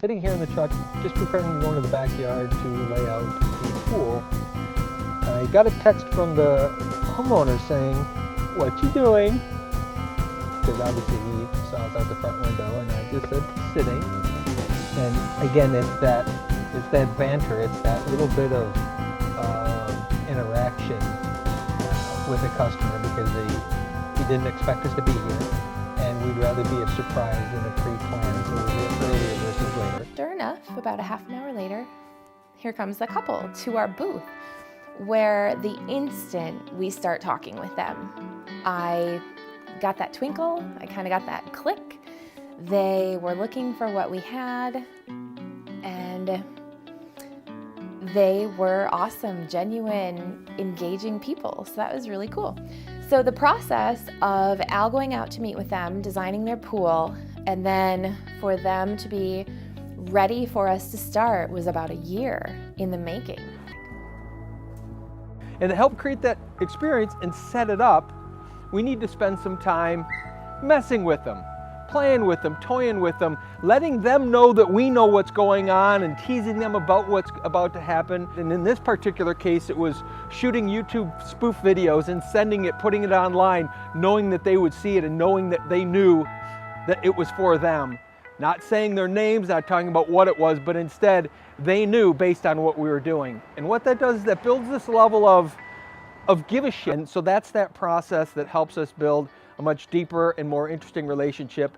Sitting here in the truck, just preparing to go into the backyard to lay out the pool. I got a text from the homeowner saying, "What you doing?" Because obviously he saw us out the front window, and I just said, "Sitting." And again, it's that banter. It's that little bit of interaction with the customer, because he didn't expect us to be here, and we'd rather be a surprise than a pre-planned, so we'll do it earlier versus later. Sure enough, about a half an hour later, here comes the couple to our booth, where the instant we start talking with them, I got that twinkle, I kind of got that click. They were looking for what we had, and they were awesome, genuine, engaging people. So that was really cool. So the process of Al going out to meet with them, designing their pool, and then for them to be ready for us to start was about a year in the making. And to help create that experience and set it up, we need to spend some time messing with them, playing with them, toying with them, letting them know that we know what's going on, and teasing them about what's about to happen. And in this particular case, it was shooting YouTube spoof videos and sending it, putting it online, knowing that they would see it and knowing that they knew that it was for them. Not saying their names, not talking about what it was, but instead they knew based on what we were doing. And what that does is that builds this level of give a shit. And so that's that process that helps us build a much deeper and more interesting relationship